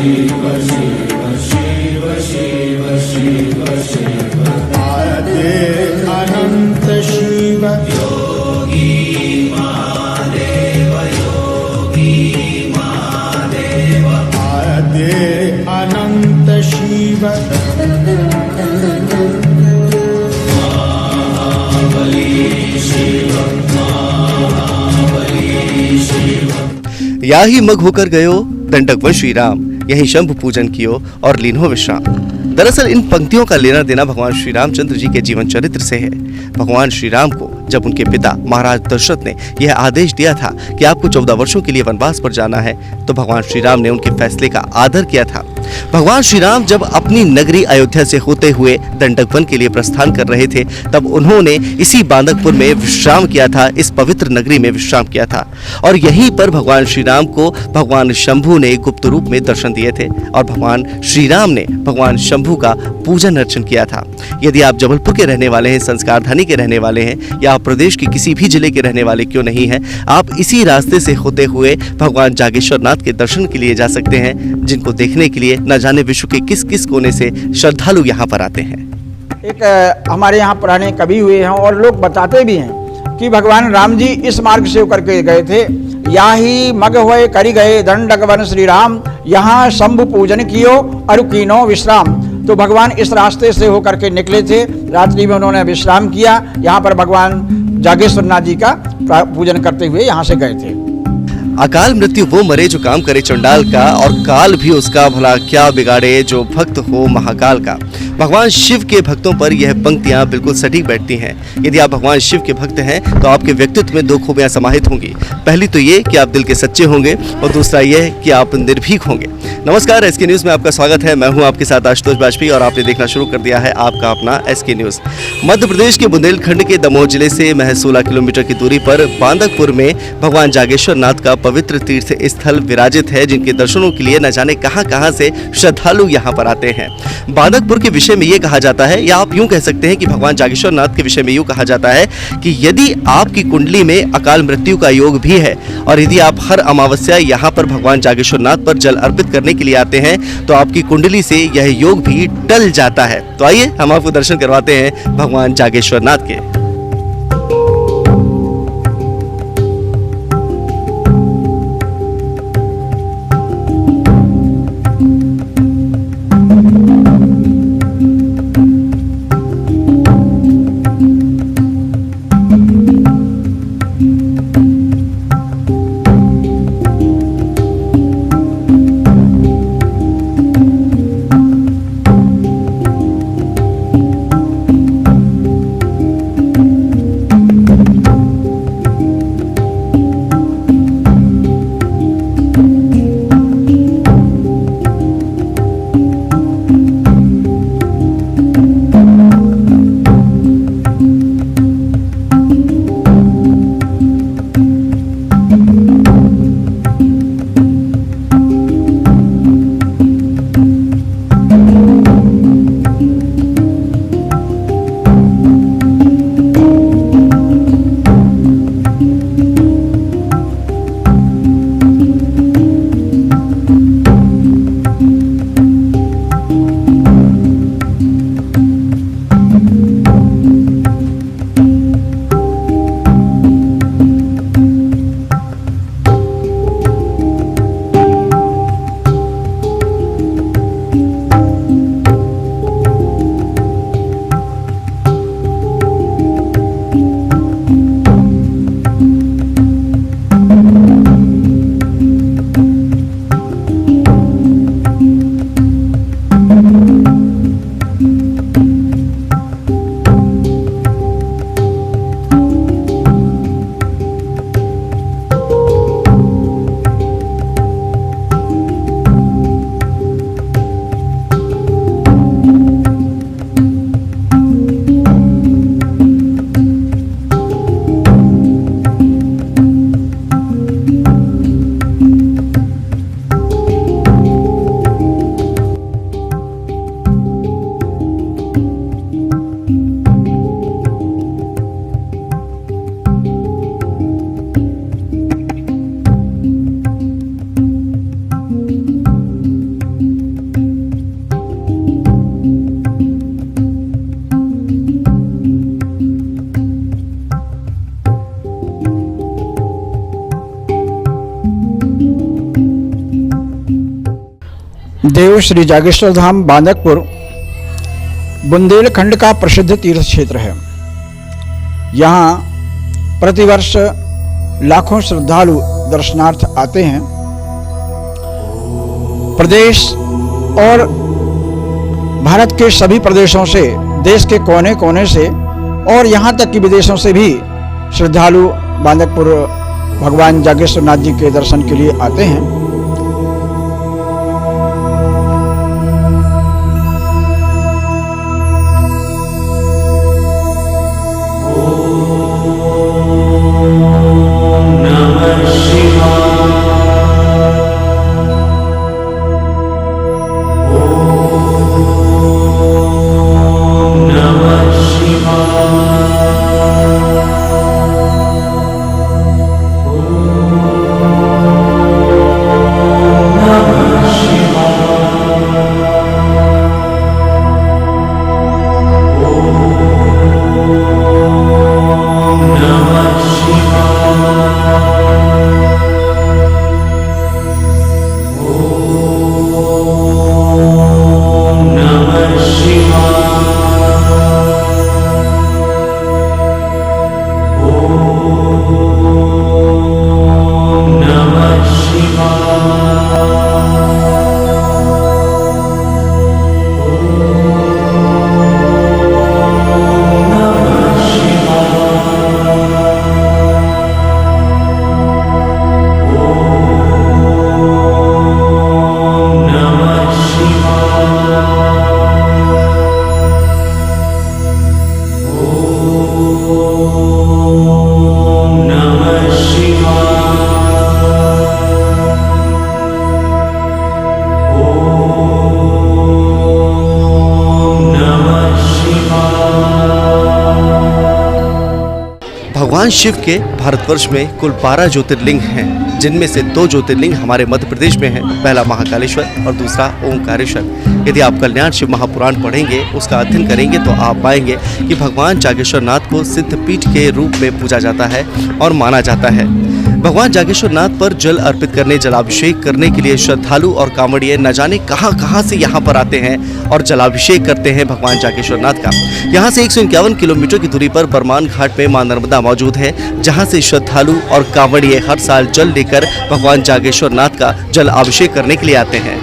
आद्य अनंत शिव योगी महादेव आद्य अनंत शिव या ही मग होकर गयो दंडक वन श्री राम, यही शंभु पूजन कियो और लीन हो विश्राम। दरअसल इन पंक्तियों का लेना देना भगवान श्री रामचंद्र जी के जीवन चरित्र से है। भगवान श्री राम को जब उनके पिता महाराज दशरथ ने यह आदेश दिया था कि आपको 14 वर्षों के लिए वनवास पर जाना है, तो भगवान श्री राम ने उनके फैसले का आदर किया था। भगवान श्री राम जब अपनी नगरी अयोध्या से होते हुए दंडक वन के लिए प्रस्थान कर रहे थे, तब उन्होंने इसी बांदकपुर में विश्राम किया था, इस पवित्र नगरी में विश्राम किया था। और यहीं पर भगवान श्री राम को भगवान शंभु ने गुप्त रूप में दर्शन दिए थे और भगवान श्री राम ने भगवान शंभु का पूजन अर्चन किया था। यदि आप जबलपुर के रहने वाले हैं, संस्कारधानी के रहने वाले हैं, या आप प्रदेश के किसी भी जिले के रहने वाले क्यों नहीं हैं, आप इसी रास्ते से होते हुए भगवान जागेश्वर नाथ के दर्शन के लिए जा सकते हैं, जिनको देखने के लिए न जाने विश्व के किस किस कोने से श्रद्धालु यहाँ पर आते हैं। एक हमारे यहाँ पुराने कवि हुए हैं और लोग बताते भी हैं कि भगवान राम जी इस मार्ग से होकर के गए थे। या ही मग हुए करी गए दंडक वन श्री राम, यहाँ शंभु पूजन कियो और कीनो विश्राम। तो भगवान इस रास्ते से होकर के निकले थे, रात्रि में उन्होंने विश्राम किया। यहाँ पर भगवान जागेश्वर नाथ जी का पूजन करते हुए यहाँ से गए थे। अकाल मृत्यु वो मरे जो काम करे चंडाल का, और काल भी उसका भला क्या बिगाड़े जो भक्त हो महाकाल का। भगवान शिव के भक्तों पर यह पंक्तियां बिल्कुल सटीक बैठती हैं। यदि आप भगवान शिव के भक्त हैं तो आपके व्यक्तित्व में 2 खूबियां समाहित होंगी। पहली तो ये कि आप दिल के सच्चे होंगे और दूसरा यह कि आप निर्भीक होंगे। नमस्कार, एसके न्यूज में आपका स्वागत है। मैं हूं आपके साथ आशुतोष बाजपेयी और आपने देखना शुरू कर दिया है आपका अपना एसके न्यूज। मध्य प्रदेश के बुंदेलखंड के दमोह जिले से महज 16 किलोमीटर की दूरी पर बांदकपुर में भगवान जागेश्वर नाथ का पवित्र तीर्थ स्थल विराजित है, जिनके दर्शनों के लिए न जाने कहां से श्रद्धालु यहाँ पर आते हैं। बांदकपुर के विषय में ये कहा जाता है, या आप यूं कह सकते हैं कि भगवान जागेश्वर नाथ के विषय में यूं कहा जाता है कि यदि आपकी कुंडली में अकाल मृत्यु का योग भी है और यदि आप हर अमावस्या यहाँ पर भगवान जागेश्वर नाथ पर जल अर्पित करने के लिए आते हैं, तो आपकी कुंडली से यह योग भी टल जाता है। तो आइए हम आपको दर्शन करवाते हैं भगवान जागेश्वर नाथ के। देव श्री जागेश्वर धाम बांदकपुर बुंदेलखंड का प्रसिद्ध तीर्थ क्षेत्र है। यहाँ प्रतिवर्ष लाखों श्रद्धालु दर्शनार्थ आते हैं। प्रदेश और भारत के सभी प्रदेशों से, देश के कोने कोने से और यहाँ तक कि विदेशों से भी श्रद्धालु बांदकपुर भगवान जागेश्वर नाथ जी के दर्शन के लिए आते हैं। भगवान शिव के भारतवर्ष में कुल 12 ज्योतिर्लिंग हैं, जिनमें से 2 ज्योतिर्लिंग हमारे मध्य प्रदेश में हैं। पहला महाकालेश्वर और दूसरा ओंकारेश्वर। यदि आप कल्याण शिव महापुराण पढ़ेंगे, उसका अध्ययन करेंगे, तो आप पाएंगे कि भगवान जागेश्वर नाथ को सिद्धपीठ के रूप में पूजा जाता है और माना जाता है। भगवान जागेश्वर नाथ पर जल अर्पित करने, जलाभिषेक करने के लिए श्रद्धालु और कांवड़िए न जाने कहां से यहाँ पर आते हैं और जलाभिषेक करते हैं भगवान जागेश्वर नाथ का। यहाँ से 151 किलोमीटर की दूरी पर बरमान घाट में मां नर्मदा मौजूद है, जहाँ से श्रद्धालु और कांवड़िए हर साल जल लेकर भगवान जागेश्वर नाथ का जल अभिषेक करने के लिए आते हैं।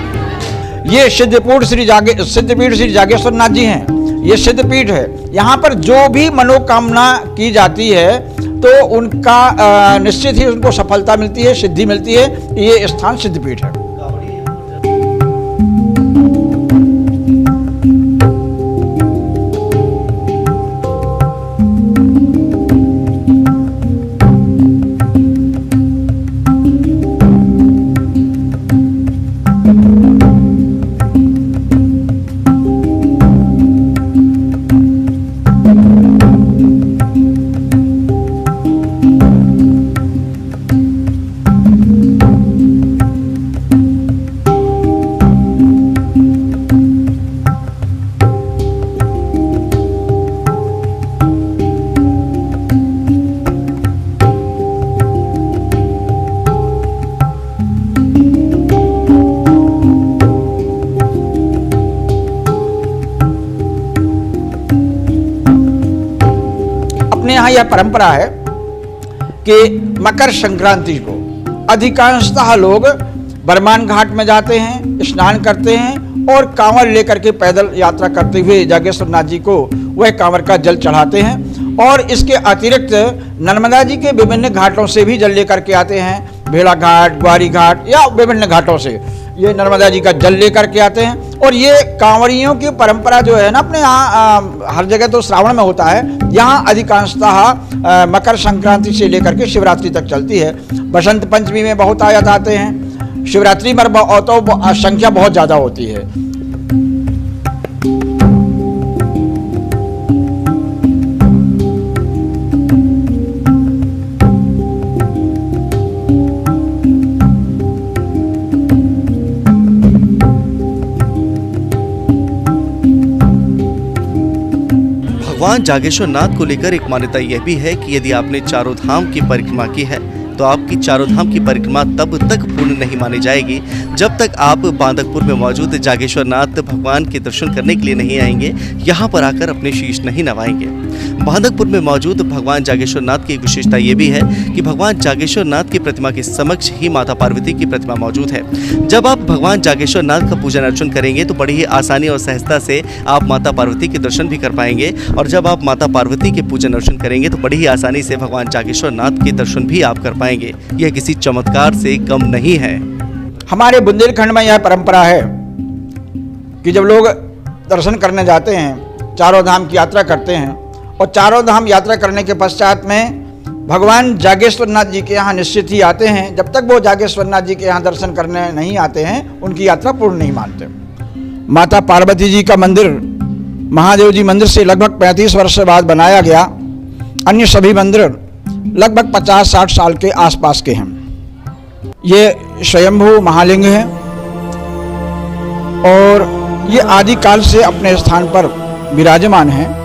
ये सिद्धपीठ श्री जागेश्वर नाथ जी हैं। ये सिद्धपीठ है। यहाँ पर जो भी मनोकामना की जाती है तो उनका निश्चित ही उनको सफलता मिलती है, सिद्धि मिलती है। ये स्थान सिद्धपीठ है। यहाँ यह परंपरा है कि मकर संक्रांति को अधिकांशतः लोग बरमान घाट में जाते हैं, स्नान करते हैं और कांवर लेकर के पैदल यात्रा करते हुए जागेश्वर नाथ जी को वह कांवर का जल चढ़ाते हैं। और इसके अतिरिक्त नर्मदा जी के विभिन्न घाटों से भी जल लेकर के आते हैं। भेड़ा घाट, ग्वारी घाट या विभिन्न घाटों से ये नर्मदा जी का जल लेकर के आते हैं। और ये कांवड़ियों की परंपरा जो है ना, अपने यहाँ हर जगह तो श्रावण में होता है, यहाँ अधिकांशतः मकर संक्रांति से लेकर के शिवरात्रि तक चलती है। बसंत पंचमी में बहुत आयात आते हैं। शिवरात्रि में तो संख्या बहुत ज़्यादा होती है। भगवान जागेश्वर नाथ को लेकर एक मान्यता यह भी है कि यदि आपने चारों धाम की परिक्रमा की है तो आपकी चारों धाम की परिक्रमा तब तक पूर्ण नहीं मानी जाएगी जब तक आप बांदकपुर में मौजूद जागेश्वर नाथ भगवान के दर्शन करने के लिए नहीं आएंगे, यहाँ पर आकर अपने शीश नहीं नवाएंगे। बांदकपुर में मौजूद भगवान जागेश्वर नाथ की एक विशेषता ये भी है कि भगवान जागेश्वर नाथ की प्रतिमा के समक्ष ही माता पार्वती की प्रतिमा मौजूद है। जब आप भगवान जागेश्वर नाथ का पूजन अर्चन करेंगे तो बड़ी ही आसानी और सहजता से आप माता पार्वती के दर्शन भी कर पाएंगे, और जब आप माता पार्वती के पूजन अर्चन करेंगे तो बड़ी ही आसानी से भगवान जागेश्वर नाथ के दर्शन भी आप कर पाएंगे। यह किसी चमत्कार से कम नहीं है। हमारे बुंदेलखंड में यह परंपरा है कि जब लोग दर्शन करने जाते हैं, चारों धाम की यात्रा करते हैं, और चारों धाम यात्रा करने के पश्चात में भगवान जागेश्वर नाथ जी के यहाँ निश्चित ही आते हैं। जब तक वो जागेश्वर नाथ जी के यहाँ दर्शन करने नहीं आते हैं, उनकी यात्रा पूर्ण नहीं मानते। माता पार्वती जी का मंदिर महादेव जी मंदिर से लगभग 35 वर्ष बाद बनाया गया। अन्य सभी मंदिर लगभग 50-60 साल के आसपास के हैं। ये स्वयंभू महालिंग है और ये आदि काल से अपने स्थान पर विराजमान है।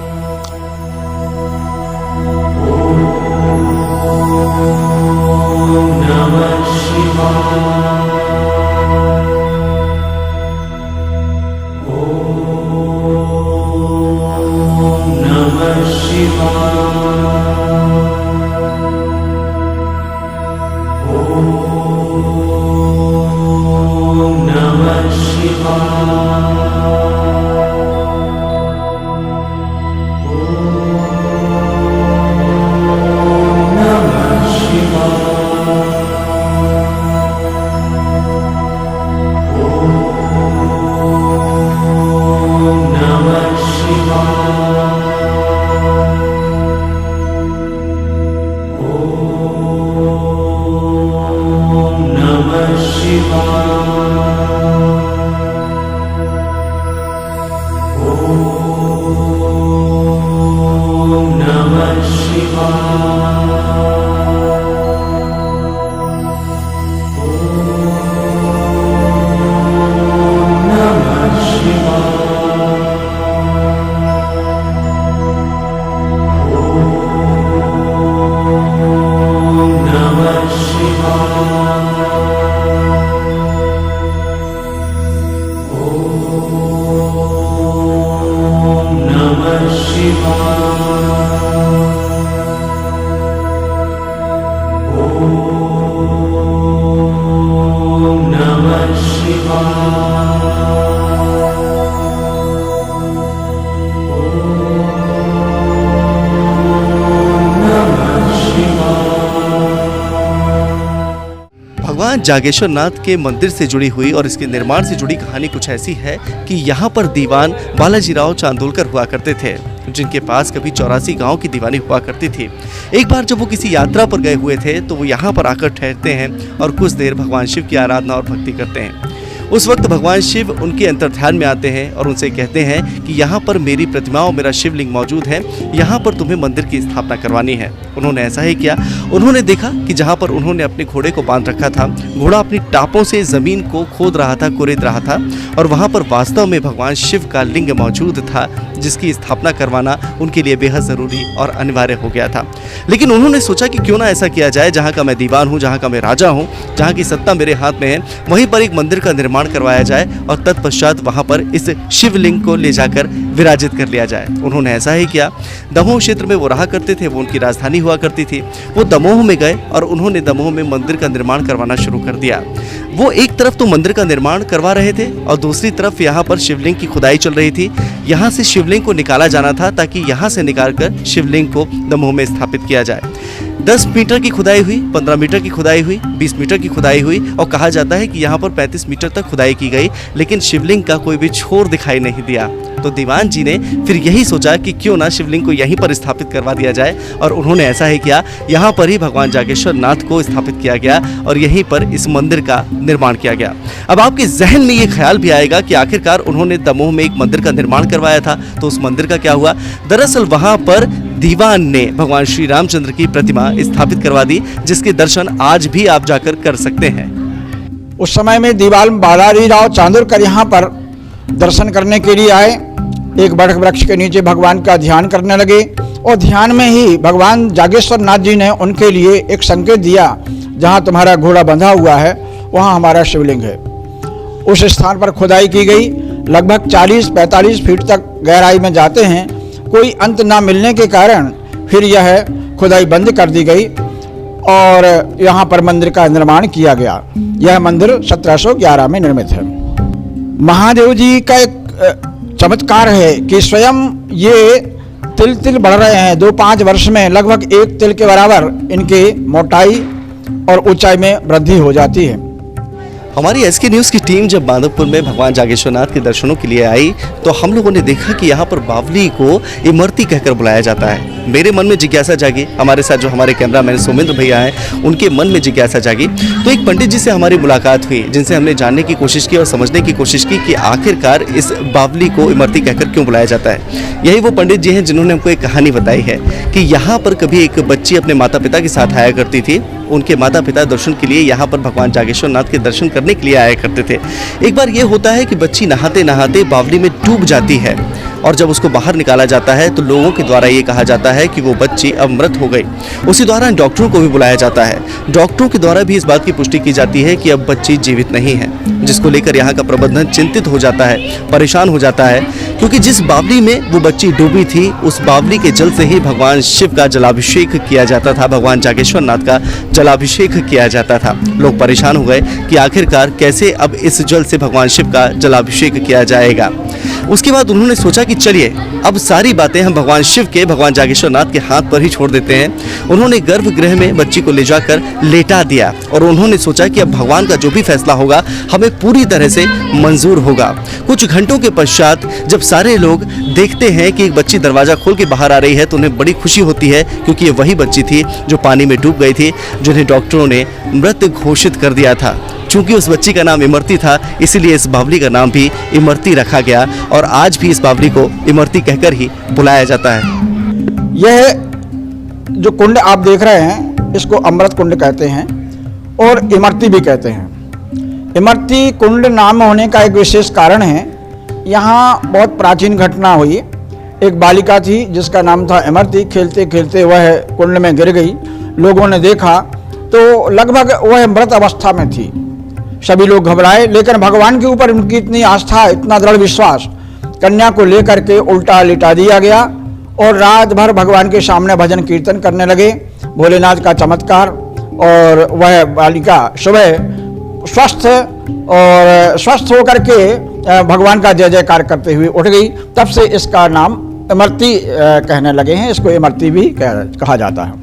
भगवान जागेश्वर नाथ के मंदिर से जुड़ी हुई और इसके निर्माण से जुड़ी कहानी कुछ ऐसी है कि यहाँ पर दीवान बालाजीराव चांदोलकर हुआ करते थे, जिनके पास कभी 84 गांव की दीवानी हुआ करती थी। एक बार जब वो किसी यात्रा पर गए हुए थे तो वो यहाँ पर आकर ठहरते हैं और कुछ देर भगवान शिव की आराधना और भक्ति करते हैं। उस वक्त भगवान शिव उनके अंतर्ध्यान में आते हैं और उनसे कहते हैं कि यहाँ पर मेरी प्रतिमा और मेरा शिवलिंग मौजूद है, यहाँ पर तुम्हें मंदिर की स्थापना करवानी है। उन्होंने ऐसा ही किया। उन्होंने देखा कि जहाँ पर उन्होंने अपने घोड़े को बांध रखा था, घोड़ा अपनी टापों से जमीन को खोद रहा था, कुरेद रहा था, और वहाँ पर वास्तव में भगवान शिव का लिंग मौजूद था, जिसकी स्थापना करवाना उनके लिए बेहद ज़रूरी और अनिवार्य हो गया था। लेकिन उन्होंने सोचा कि क्यों ना ऐसा किया जाए, जहाँ का मैं दीवान हूँ, जहाँ का मैं राजा हूँ, जहाँ की सत्ता मेरे हाथ में है, वहीं पर एक मंदिर का निर्माण करवाया जाए और तत्पश्चात वहां पर इस शिवलिंग को ले जाकर विराजित कर लिया जाए। उन्होंने ऐसा ही किया। दमोह क्षेत्र में वो रहा करते थे, वो उनकी राजधानी हुआ करती थी। वो दमोह में गए और उन्होंने दमोह में मंदिर का निर्माण करवाना शुरू कर दिया। वो एक तरफ तो मंदिर का निर्माण करवा रहे थे और दूसरी तरफ यहाँ पर शिवलिंग की खुदाई चल रही थी। यहाँ से शिवलिंग को निकाला जाना था ताकि यहाँ से निकालकर शिवलिंग को दमोह में स्थापित किया जाए। 10 मीटर की खुदाई हुई, 15 मीटर की खुदाई हुई, 20 मीटर की खुदाई हुई और कहा जाता है कि यहाँ पर 35 मीटर तक खुदाई की गई, लेकिन शिवलिंग का कोई भी छोर दिखाई नहीं दिया। तो दीवान जी ने फिर यही सोचा कि क्यों ना शिवलिंग को यहीं पर स्थापित करवा दिया जाए, और उन्होंने ऐसा ही किया। यहाँ पर ही भगवान जागेश्वर नाथ को स्थापित किया गया और यहीं पर इस मंदिर का निर्माण किया गया। अब आपके जहन में ये ख्याल भी आएगा कि आखिरकार उन्होंने दमोह में एक मंदिर का निर्माण करवाया था, तो उस मंदिर का क्या हुआ? दरअसल वहाँ पर दीवान ने भगवान श्री रामचंद्र की प्रतिमा स्थापित करवा दी, जिसके दर्शन आज भी आप जाकर कर सकते हैं। उस समय में दीवान बालाजीराव चांदोलकर यहाँ पर दर्शन करने के लिए आए एक बड़ वृक्ष के नीचे भगवान का ध्यान करने लगे और ध्यान में ही भगवान जागेश्वर नाथ जी ने उनके लिए एक संकेत दिया, जहाँ तुम्हारा घोड़ा बंधा हुआ है वहाँ हमारा शिवलिंग है। उस स्थान पर खुदाई की गई, लगभग 40-45 फीट तक गहराई में जाते हैं। कोई अंत ना मिलने के कारण फिर यह खुदाई बंद कर दी गई और यहाँ पर मंदिर का निर्माण किया गया। यह मंदिर 1711 में निर्मित है। महादेव जी का एक चमत्कार है कि स्वयं ये तिल तिल बढ़ रहे हैं। 2-5 वर्ष में लगभग 1 तिल के बराबर इनकी मोटाई और ऊंचाई में वृद्धि हो जाती है। हमारी एसके न्यूज़ की टीम जब माधवपुर में भगवान जागेश्वर नाथ के दर्शनों के लिए आई तो हम लोगों ने देखा कि यहाँ पर बावली को इमरती कहकर बुलाया जाता है। मेरे मन में जिज्ञासा जागी, हमारे साथ जो हमारे कैमरामैन सोमेंद्र भैया हैं उनके मन में जिज्ञासा जागी। तो एक पंडित जी से हमारी मुलाकात हुई, जिनसे हमने जानने की कोशिश की और समझने की कोशिश की कि आखिरकार इस बावली को इमरती कहकर क्यों बुलाया जाता है। यही वो पंडित जी हैं जिन्होंने हमको एक कहानी बताई है कि यहाँ पर कभी एक बच्ची अपने माता पिता के साथ आया करती थी। उनके माता पिता दर्शन के लिए यहाँ पर भगवान जागेश्वर नाथ के दर्शन करने के लिए आया करते थे। एक बार ये होता है कि बच्ची नहाते नहाते बावली में डूब जाती है और जब उसको बाहर निकाला जाता है तो लोगों के द्वारा ये कहा जाता है कि वो बच्ची अब मृत हो गई। उसी दौरान डॉक्टरों को भी बुलाया जाता है। डॉक्टरों के द्वारा भी इस बात की पुष्टि की जाती है कि अब बच्ची जीवित नहीं है, जिसको लेकर यहाँ का प्रबंधन चिंतित हो जाता है, परेशान हो जाता है, क्योंकि जिस बावली में वो बच्ची डूबी थी उस बावली के जल से ही भगवान शिव का जलाभिषेक किया जाता था, भगवान जागेश्वर नाथ का जलाभिषेक किया जाता था। लोग परेशान हो गए कि आखिरकार कैसे अब इस जल से भगवान शिव का जलाभिषेक किया जाएगा। उसके बाद उन्होंने सोचा कि चलिए अब सारी बातें हम भगवान शिव के, भगवान जागेश्वर नाथ के हाथ पर ही छोड़ देते हैं। उन्होंने गर्भगृह में बच्ची को ले जाकर लेटा दिया और उन्होंने सोचा कि अब भगवान का जो भी फैसला होगा हमें पूरी तरह से मंजूर होगा। कुछ घंटों के पश्चात जब सारे लोग देखते हैं कि एक बच्ची दरवाजा खोल के बाहर आ रही है तो उन्हें बड़ी खुशी होती है, क्योंकि ये वही बच्ची थी जो पानी में डूब गई थी, जिन्हें डॉक्टरों ने मृत घोषित कर दिया था। चूंकि उस बच्ची का नाम इमरती था, इसीलिए इस बावली का नाम भी इमरती रखा गया और आज भी इस बावली को इमरती कहकर ही बुलाया जाता है। यह जो कुंड आप देख रहे हैं इसको अमृत कुंड कहते हैं और इमरती भी कहते हैं। इमरती कुंड नाम होने का एक विशेष कारण है। यहाँ बहुत प्राचीन घटना हुई। एक बालिका थी जिसका नाम था इमरती। खेलते खेलते वह कुंड में गिर गई। लोगों ने देखा तो लगभग वह मृत अवस्था में थी। सभी लोग घबराए, लेकिन भगवान के ऊपर उनकी इतनी आस्था, इतना दृढ़ विश्वास, कन्या को लेकर के उल्टा लिटा दिया गया और रात भर भगवान के सामने भजन कीर्तन करने लगे। भोलेनाथ का चमत्कार, और वह बालिका सुबह स्वस्थ होकर के भगवान का जय जयकार करते हुए उठ गई। तब से इसका नाम इमरती कहने लगे हैं। इसको इमरती भी कहा जाता है।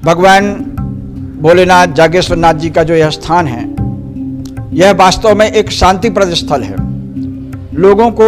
भगवान भोलेनाथ जागेश्वर नाथ जी का जो यह स्थान है, यह वास्तव में एक शांतिप्रद स्थल है। लोगों को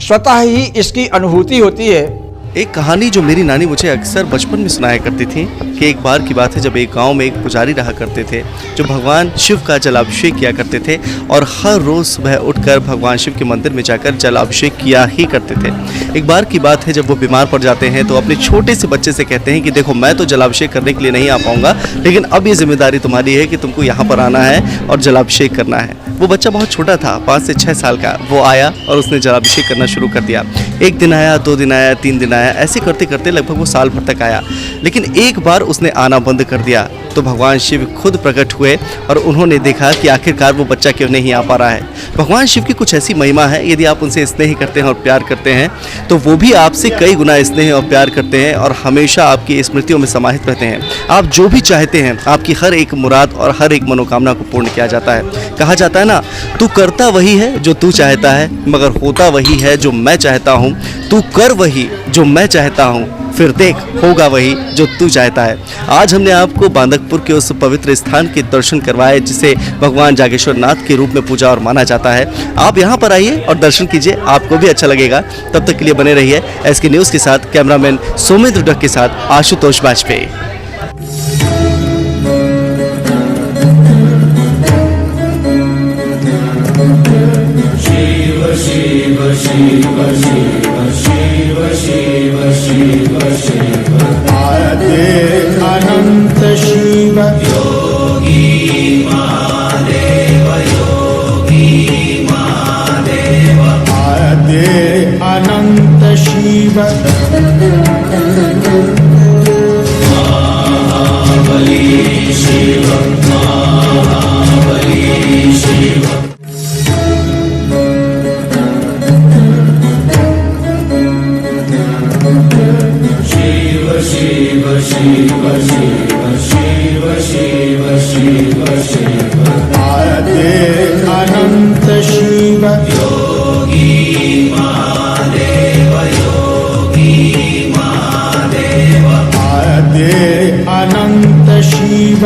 स्वतः ही इसकी अनुभूति होती है। एक कहानी जो मेरी नानी मुझे अक्सर बचपन में सुनाया करती थी कि एक बार की बात है जब एक गांव में एक पुजारी रहा करते थे जो भगवान शिव का जलाभिषेक किया करते थे और हर रोज सुबह उठकर भगवान शिव के मंदिर में जाकर जलाभिषेक किया ही करते थे। एक बार की बात है जब वो बीमार पड़ जाते हैं तो अपने छोटे से बच्चे से कहते हैं कि देखो मैं तो जलाभिषेक करने के लिए नहीं आ पाऊंगा, लेकिन अब ये जिम्मेदारी तुम्हारी है कि तुमको यहाँ पर आना है और जलाभिषेक करना है। वो बच्चा बहुत छोटा था, 5 से 6 साल का। वो आया और उसने जलाभिषेक करना शुरू कर दिया। 1 दिन आया, 2 दिन आया, 3 दिन आया, ऐसे करते करते लगभग वो साल भर तक आया। लेकिन एक बार उसने आना बंद कर दिया तो भगवान शिव खुद प्रकट हुए और उन्होंने देखा कि आखिरकार वो बच्चा क्यों नहीं आ पा रहा है। भगवान शिव की कुछ ऐसी महिमा है, यदि आप उनसे स्नेह करते हैं और प्यार करते हैं तो वो भी आपसे कई गुना स्नेह और प्यार करते हैं और हमेशा आपकी स्मृतियों में समाहित रहते हैं। आप जो भी चाहते हैं, आपकी हर एक मुराद और हर एक मनोकामना को पूर्ण किया जाता है। कहा जाता है ना, तू करता वही है जो तू चाहता है, मगर होता वही है जो मैं चाहता हूँ। तू कर वही जो मैं चाहता हूँ, फिर देख होगा वही जो तू चाहता है। आज हमने आपको बांदकपुर के उस पवित्र स्थान के दर्शन करवाए जिसे भगवान जागेश्वर नाथ के रूप में पूजा और माना जाता है। आप यहाँ पर आइए और दर्शन कीजिए, आपको भी अच्छा लगेगा। तब तक के लिए बने रहिए एसके न्यूज़ के साथ। कैमरामैन सोमेंद्र डक के साथ आशुतोष वाजपेयी। आदे अनंत शिव आदे अनंत शिव आदे अनंत शिव आदे अनंत शिव